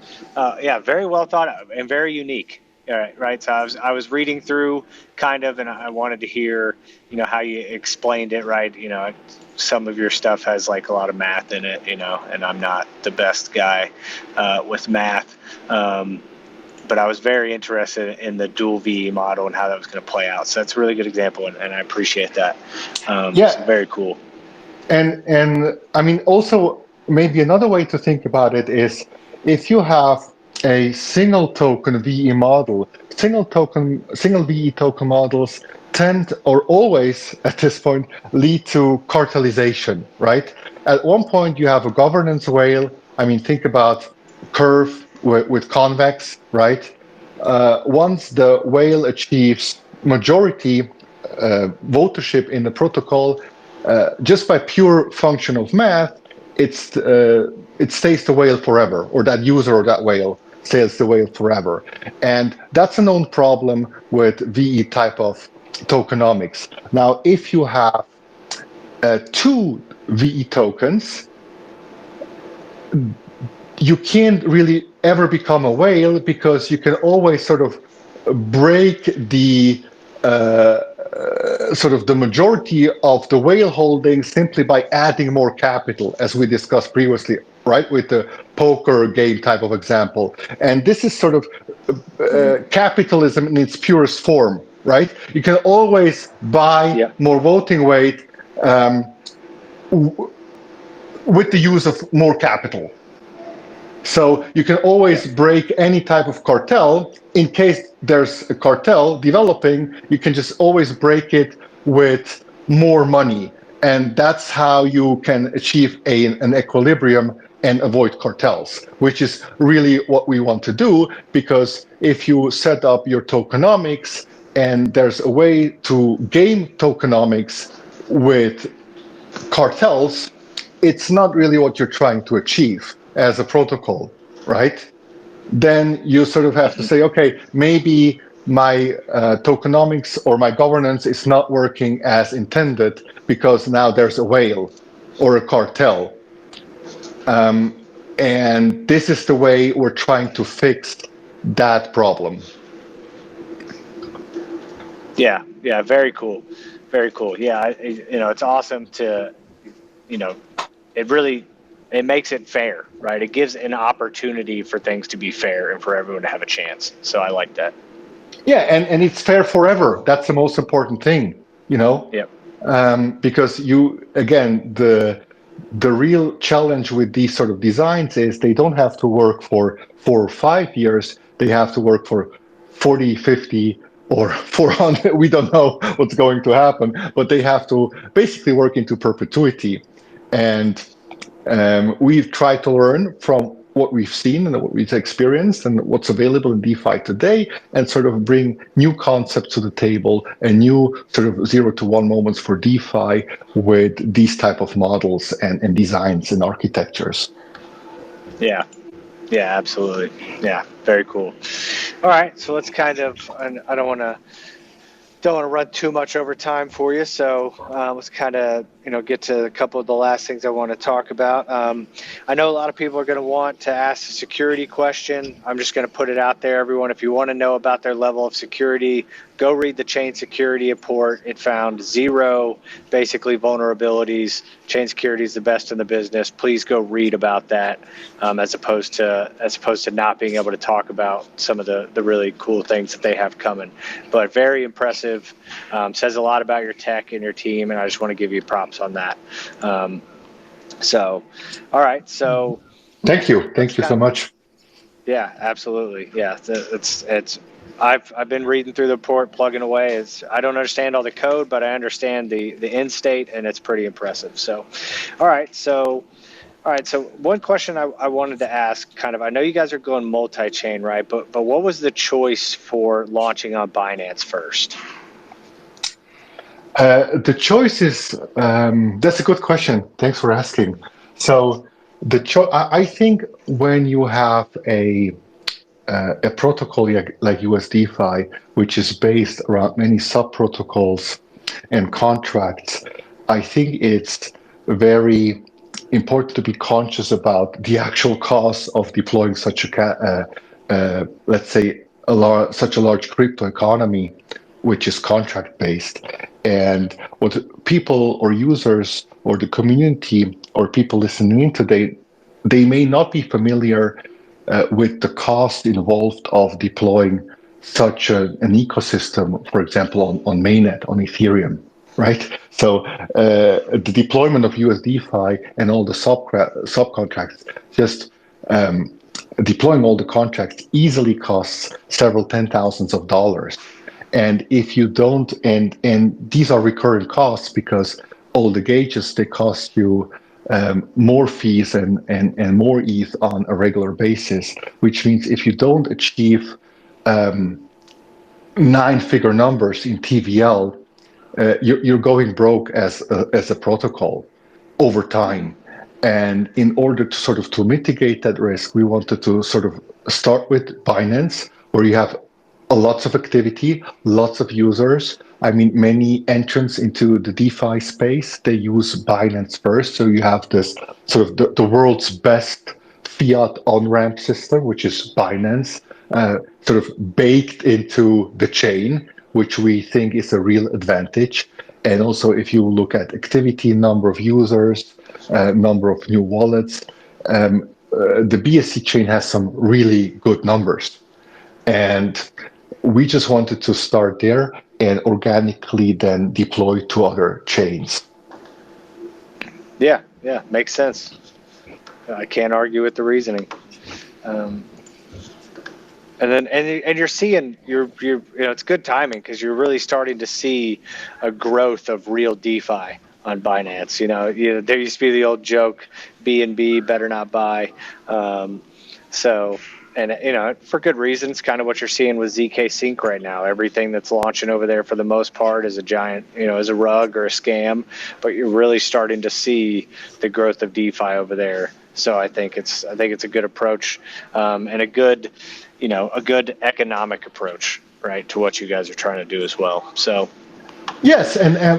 yeah, very well thought out and very unique. All right, right. So I was reading through kind of, and I wanted to hear, how you explained it. Right, some of your stuff has like a lot of math in it, and I'm not the best guy with math. But I was very interested in the dual VE model and how that was going to play out. So that's a really good example, and I appreciate that. So very cool.
And I mean, also maybe another way to think about it is if you have a single token VE model, single VE token models tend or always at this point lead to cartelization, right? At one point you have a governance whale. I mean, think about Curve with Convex, right? Once the whale achieves majority votership in the protocol, just by pure function of math, it stays the whale forever, or that user or that whale stays the whale forever. And that's a known problem with VE type of tokenomics. Now, if you have two VE tokens, you can't really ever become a whale because you can always sort of break the sort of the majority of the whale holding simply by adding more capital, as we discussed previously, right, with the poker game type of example. And this is sort of capitalism in its purest form, right? You can always buy more voting weight with the use of more capital. So you can always break any type of cartel. In case there's a cartel developing, you can just always break it with more money. And that's how you can achieve an equilibrium and avoid cartels, which is really what we want to do, because if you set up your tokenomics and there's a way to game tokenomics with cartels, it's not really what you're trying to achieve as a protocol, right? Then you sort of have to say, okay, maybe my tokenomics or my governance is not working as intended because now there's a whale or a cartel. And this is the way we're trying to fix that problem.
Yeah, very cool. Very cool. Yeah, it's awesome to, it makes it fair, right? It gives an opportunity for things to be fair and for everyone to have a chance. So I like that.
Yeah, and it's fair forever. That's the most important thing,
Yep.
Because the real challenge with these sort of designs is they don't have to work for 4 or 5 years. They have to work for 40, 50, or 400. We don't know what's going to happen, but they have to basically work into perpetuity. And we've tried to learn from what we've seen and what we've experienced and what's available in DeFi today, and sort of bring new concepts to the table and new sort of 0 to 1 moments for DeFi with these type of models and designs and architectures.
Yeah. Yeah, absolutely. Yeah, very cool. All right, so let's kind of, I don't want to run too much over time for you, so let's kind of get to a couple of the last things I want to talk about. I know a lot of people are going to want to ask a security question. I'm just going to put it out there, everyone. If you want to know about their level of security, go read the chain security report. It found 0 basically vulnerabilities. Chain security is the best in the business. Please go read about that, as opposed to not being able to talk about some of the really cool things that they have coming. But very impressive. Says a lot about your tech and your team, and I just want to give you props on that. All right. So
Thank you. Thank you so much.
yeah, absolutely. Yeah, it's. I've been reading through the report, plugging away. I don't understand all the code, but I understand the end state, and it's pretty impressive. So, all right. So one question I wanted to ask, kind of, I know you guys are going multi-chain, right? But what was the choice for launching on Binance first?
The choice is that's a good question. Thanks for asking. So I think when you have a protocol like USDFI, which is based around many sub protocols and contracts, I think it's very important to be conscious about the actual cost of deploying such let's say, such a large crypto economy, which is contract based. And what people or users or the community or people listening in today, they may not be familiar with the cost involved of deploying such an ecosystem, for example, on mainnet, on Ethereum, right? So the deployment of USDFi and all the subcontracts, just deploying all the contracts easily costs several $10,000s. And if you don't, and these are recurring costs because all the gauges, they cost you more fees and more ETH on a regular basis, which means if you don't achieve 9-figure numbers in TVL, you're going broke as a protocol over time. And in order to sort of to mitigate that risk, we wanted to sort of start with Binance, where you have lots of activity, lots of users. I mean, many entrants into the DeFi space, they use Binance first. So you have this sort of the world's best fiat on-ramp system, which is Binance, sort of baked into the chain, which we think is a real advantage. And also, if you look at activity, number of users, number of new wallets, the BSC chain has some really good numbers. And we just wanted to start there and organically then deploy to other chains.
Yeah, makes sense. I can't argue with the reasoning. And you're seeing it's good timing because you're really starting to see a growth of real DeFi on Binance. There used to be the old joke, B&B better not buy. And for good reasons, kind of what you're seeing with ZK Sync right now. Everything that's launching over there for the most part is a giant, is a rug or a scam, but you're really starting to see the growth of DeFi over there. So I think it's a good approach, and a good economic approach, right, to what you guys are trying to do as well. So.
Yes,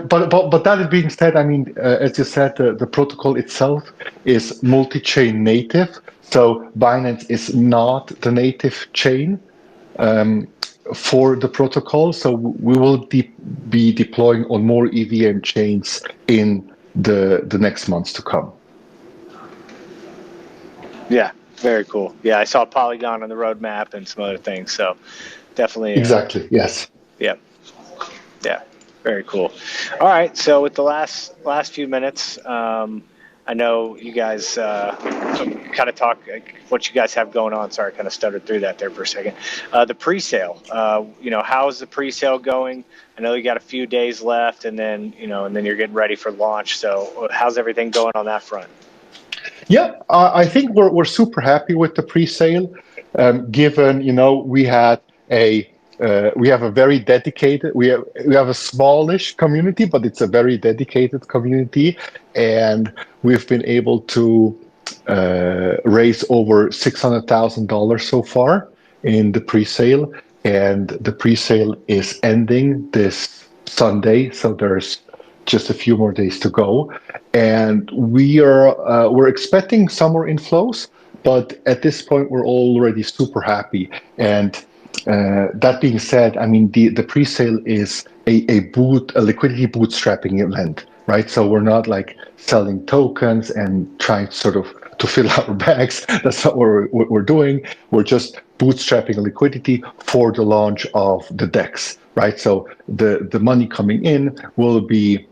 but that being said, I mean, as you said, the protocol itself is multi-chain native. So Binance is not the native chain for the protocol. So we will be deploying on more EVM chains in the next months to come.
Yeah, very cool. Yeah, I saw Polygon on the roadmap and some other things. So definitely.
Exactly. Yes.
Yeah. Very cool. All right. So with the last few minutes, I know you guys kind of talk what you guys have going on. Sorry, I kind of stuttered through that there for a second. The pre-sale, how is the pre-sale going? I know you got a few days left, and then you're getting ready for launch. So how's everything going on that front?
Yeah, I think we're super happy with the pre-sale, given we have a very dedicated, we have a smallish community, but it's a very dedicated community, and we've been able to raised over $600,000 so far in the pre-sale, and the pre-sale is ending this Sunday, so there's just a few more days to go. And we're expecting some more inflows, but at this point we're already super happy. And that being said, I mean the pre-sale is a liquidity bootstrapping event, right? So we're not like selling tokens and trying sort of to fill our bags. That's not what we're doing. We're just bootstrapping liquidity for the launch of the DEX, right? So the money coming in will be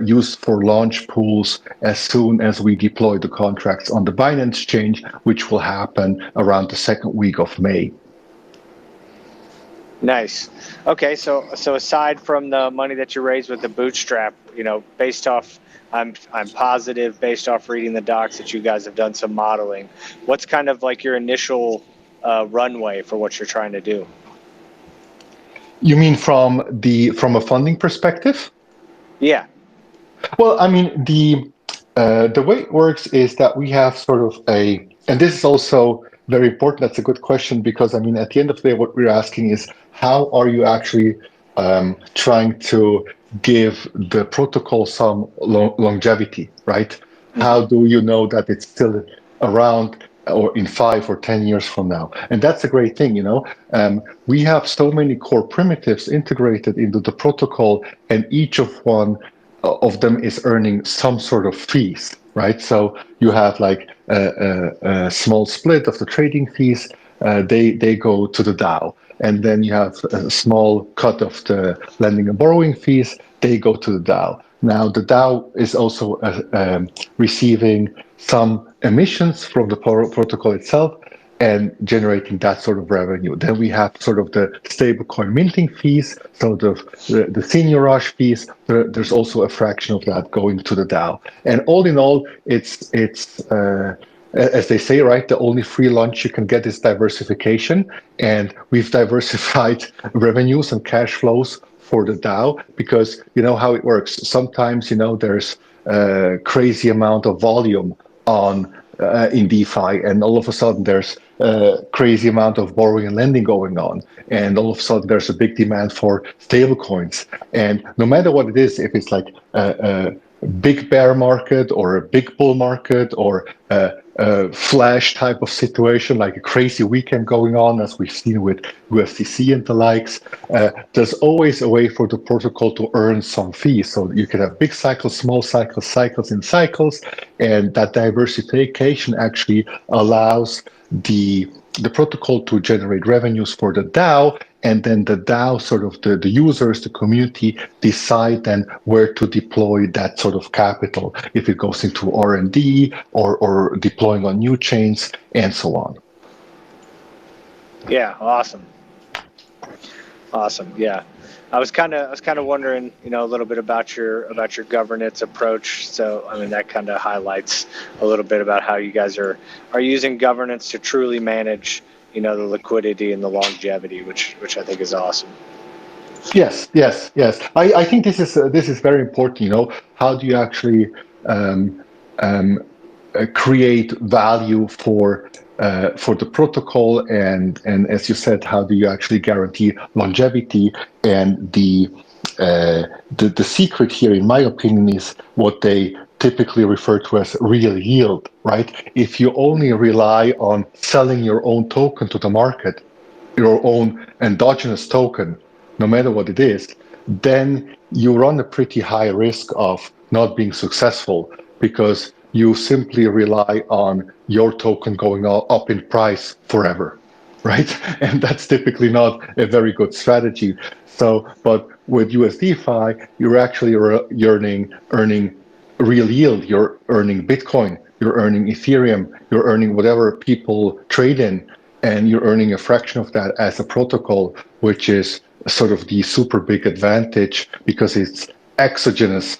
used for launch pools as soon as we deploy the contracts on the Binance Change, which will happen around the second week of May.
Nice. Okay, so aside from the money that you raised with the bootstrap, based off, I'm positive based off reading the docs that you guys have done some modeling. What's kind of like your initial runway for what you're trying to do?
You mean from a funding perspective?
Yeah.
Well, I mean the way it works is that we have sort of and this is also very important. That's a good question because I mean at the end of the day, what we're asking is how are you actually trying to give the protocol some longevity, right? Mm-hmm. How do you know that it's still around or in 5 or 10 years from now? And that's a great thing, we have so many core primitives integrated into the protocol, and each of them is earning some sort of fees, right? So you have like a small split of the trading fees, they go to the DAO. And then you have a small cut of the lending and borrowing fees, they go to the DAO. Now, the DAO is also receiving some emissions from the protocol itself and generating that sort of revenue. Then we have sort of the stablecoin minting fees, so the senior rush fees. There's also a fraction of that going to the DAO. And all in all, it's as they say, right, the only free lunch you can get is diversification. And we've diversified revenues and cash flows for the DAO because you know how it works. Sometimes, there's a crazy amount of volume on in DeFi, and all of a sudden there's a crazy amount of borrowing and lending going on, and all of a sudden there's a big demand for stable coins. And no matter what it is, if it's like a big bear market or a big bull market or a flash type of situation, like a crazy weekend going on, as we've seen with USDC and the likes, there's always a way for the protocol to earn some fees. So you can have big cycles, small cycles, cycles in cycles, and that diversification actually allows the protocol to generate revenues for the DAO, and then the DAO, sort of the users, the community, decide then where to deploy that sort of capital, if it goes into R&D or deploying on new chains and so on.
Yeah, awesome. Yeah, I was kind of wondering, a little bit about your governance approach. So I mean, that kind of highlights a little bit about how you guys are using governance to truly manage, the liquidity and the longevity, which I think is awesome.
Yes. I think this is very important. How do you actually create value for the protocol, and as you said, how do you actually guarantee longevity? And the secret here, in my opinion, is what they typically refer to as real yield, right? If you only rely on selling your own token to the market, your own endogenous token, no matter what it is, then you run a pretty high risk of not being successful because you simply rely on your token going up in price forever, right? And that's typically not a very good strategy. So, but with USDFI, you're actually earning real yield. You're earning Bitcoin, you're earning Ethereum, you're earning whatever people trade in, and you're earning a fraction of that as a protocol, which is sort of the super big advantage because it's exogenous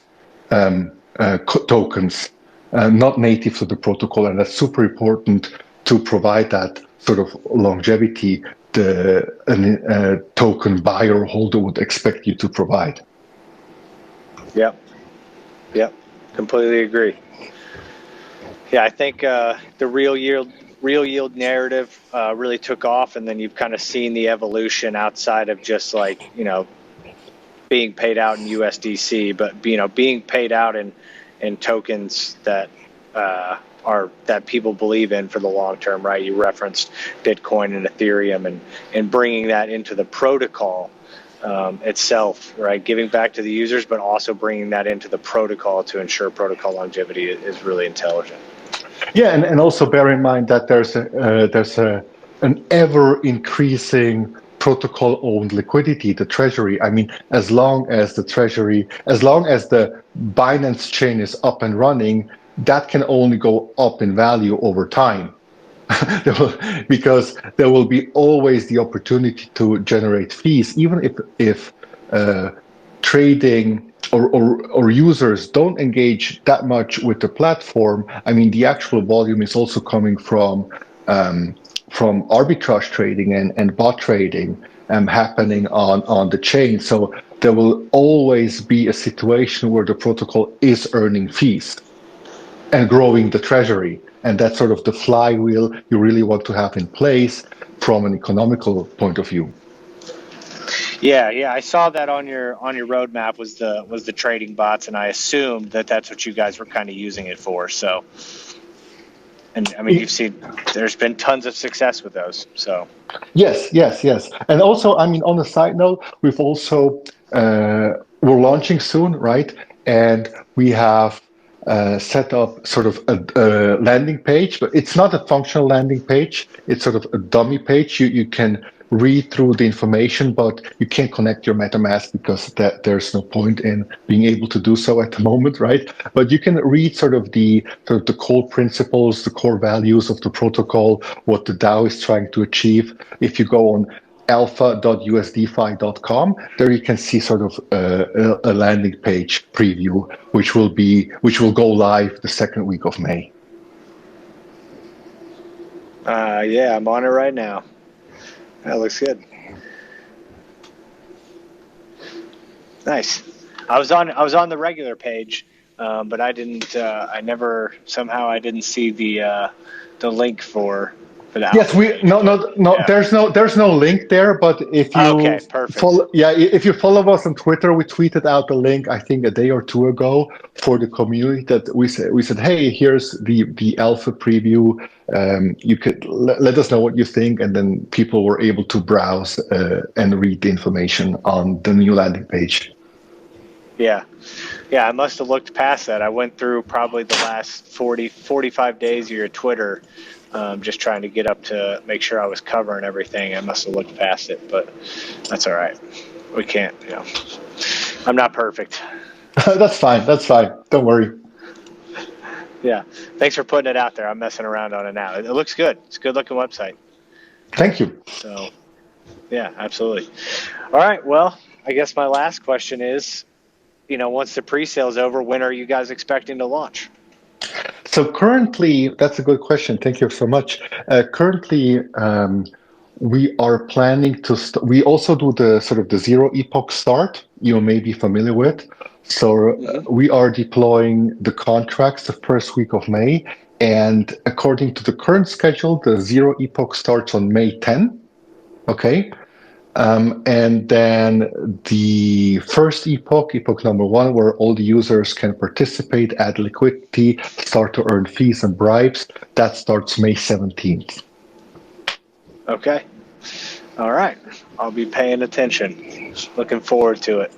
tokens, not native to the protocol, and that's super important to provide that sort of longevity the token buyer or holder would expect you to provide.
Yep, completely agree. Yeah, I think the real yield narrative really took off, and then you've kind of seen the evolution outside of just like being paid out in USDC, but being paid out in tokens that are that people believe in for the long term, right? You referenced Bitcoin and Ethereum, and bringing that into the protocol itself, right? Giving back to the users, but also bringing that into the protocol to ensure protocol longevity is really intelligent.
Yeah, and also bear in mind that there's an ever increasing protocol owned liquidity, the treasury. I mean, as long as the Binance chain is up and running, that can only go up in value over time. Because there will be always the opportunity to generate fees, even if trading or users don't engage that much with the platform. I mean, the actual volume is also coming from arbitrage trading and bot trading happening on the chain. So there will always be a situation where the protocol is earning fees and growing the treasury. And that's sort of the flywheel you really want to have in place from an economical point of view.
Yeah, I saw that on your roadmap was the trading bots, and I assumed that that's what you guys were kind of using it for. So, and I mean, you've seen there's been tons of success with those. So,
Yes. And also, I mean, on a side note, we've also we're launching soon, right? And we have set up sort of a landing page, but it's not a functional landing page. It's sort of a dummy page. You can read through the information, but you can't connect your MetaMask because there's no point in being able to do so at the moment, right? But you can read sort of the core principles, the core values of the protocol, what the DAO is trying to achieve. If you go on alpha.usdfi.com, there you can see sort of a landing page preview, which will go live the second week of May.
yeah, I'm on it right now. That looks good. Nice. I was on the regular page, but I didn't. I didn't see the link for that.
Yes, no. Yeah. There's no link there. But if you if you follow us on Twitter, we tweeted out the link I think a day or two ago for the community that we said, hey, here's the alpha preview. You could let us know what you think, and then people were able to browse and read the information on the new landing page.
Yeah, I must have looked past that. I went through probably the last 45 days of your Twitter, just trying to get up to make sure I was covering everything. I must have looked past it, but that's all right. We can't, I'm not perfect.
That's fine. Don't worry.
Yeah. Thanks for putting it out there. I'm messing around on it now. It looks good. It's a good looking website.
Thank you.
So, yeah, absolutely. All right. Well, I guess my last question is, once the pre-sale is over, when are you guys expecting to launch?
So currently, that's a good question. Thank you so much. Currently, we are planning to. We also do the sort of the zero epoch start. You may be familiar with. So we are deploying the contracts the first week of May, and according to the current schedule, the zero epoch starts on May 10. Okay. And then the first epoch number 1, where all the users can participate, add liquidity, start to earn fees and bribes, that starts May 17th.
Okay. All right. I'll be paying attention. Looking forward to it.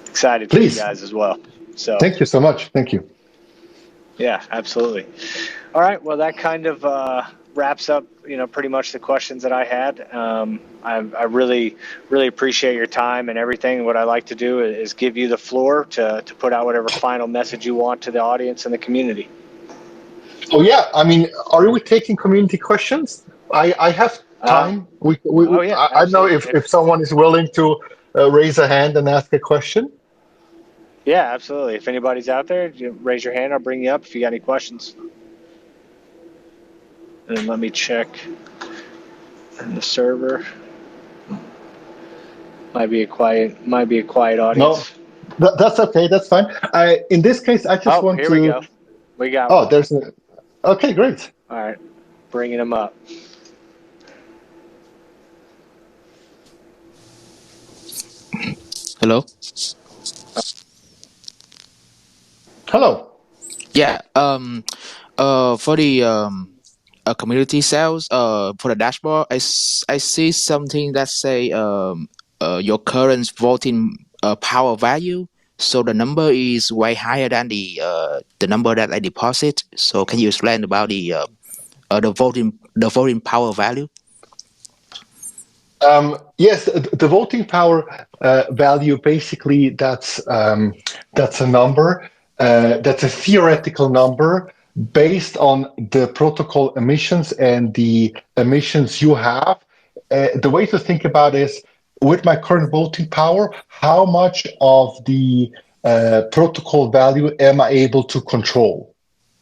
Excited for you guys as well. So
thank you so much. Thank you.
Yeah, absolutely. All right. Well, that kind of wraps up, pretty much the questions that I had. I really appreciate your time and everything. What I like to do is give you the floor to put out whatever final message you want to the audience and the community.
Oh yeah, I mean, are we taking community questions? I have time.
I
don't know if someone is willing to raise a hand and ask a question.
Yeah, absolutely. If anybody's out there, raise your hand. I'll bring you up if you got any questions. And then let me check in the server. Might be a quiet audience.
No, that's okay. That's fine. In this case, I just want to.
Here we go. We got
Oh,
one.
there's a. Okay, great.
All right, bringing him up.
Hello.
Hello.
Yeah. For the community sales, for the dashboard, I see something that say your current voting power value. So the number is way higher than the number that I deposit. So can you explain about the voting power value?
Yes, the voting power value basically that's a number that's a theoretical number based on the protocol emissions and the emissions you have. The way to think about it is with my current voting power, how much of the protocol value am I able to control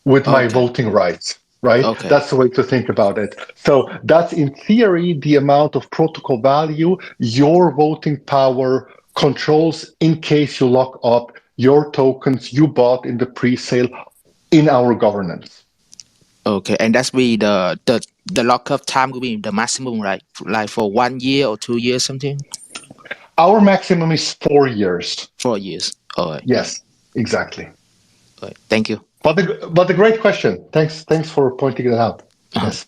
with my
Okay.
voting rights, right?
Okay.
That's the way to think about it. So that's in theory the amount of protocol value your voting power controls in case you lock up your tokens you bought in the pre-sale in our governance.
Okay. And that's be the lockup time will be the maximum, right? Like for 1 year or 2 years, something.
Our maximum is 4 years.
4 years. All right.
Yes, exactly.
All right. Thank you.
But a great question. Thanks for pointing it out.
Uh-huh.
Yes.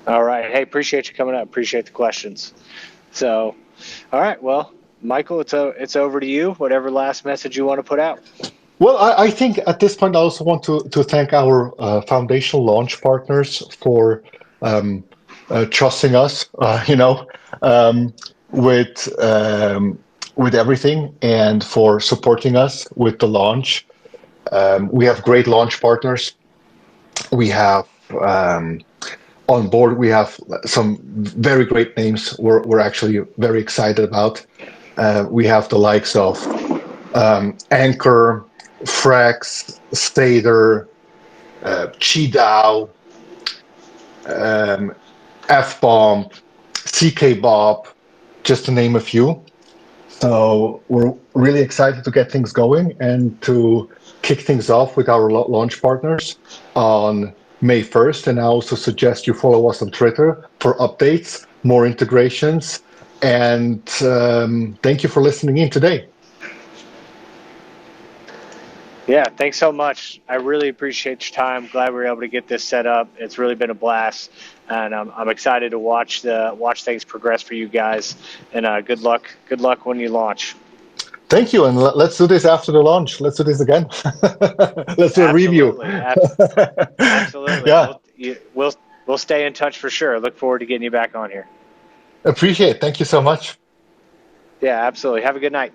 All right. Hey, appreciate you coming up. Appreciate the questions. So, all right. Well, Michael, it's over to you. Whatever last message you want to put out.
Well, I think at this point, I also want to thank our foundational launch partners for trusting us, with everything and for supporting us with the launch. We have great launch partners. We have on board, we have some very great names we're actually very excited about. We have the likes of Anchor, Frax, Stader, Qidao, F-Bomb, CK Bob, just to name a few. So we're really excited to get things going and to kick things off with our launch partners on May 1st. And I also suggest you follow us on Twitter for updates, more integrations. And thank you for listening in today.
Yeah, thanks so much. I really appreciate your time. Glad we were able to get this set up. It's really been a blast, and I'm excited to watch things progress for you guys. And good luck when you launch.
Thank you, and let's do this after the launch. Let's do this again. Let's do a review.
Absolutely.
Yeah,
We'll stay in touch for sure. Look forward to getting you back on here.
appreciate it. Thank you so much.
Yeah, absolutely. Have a good night.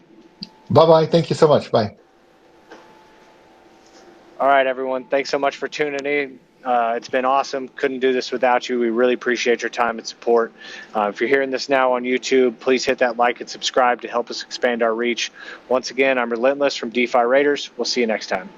Bye-bye. Thank you so much. Bye.
All right, everyone. Thanks so much for tuning in. It's been awesome. Couldn't do this without you. We really appreciate your time and support. If you're hearing this now on YouTube, please hit that like and subscribe to help us expand our reach. Once again, I'm Relentless from DeFi Raiders. We'll see you next time.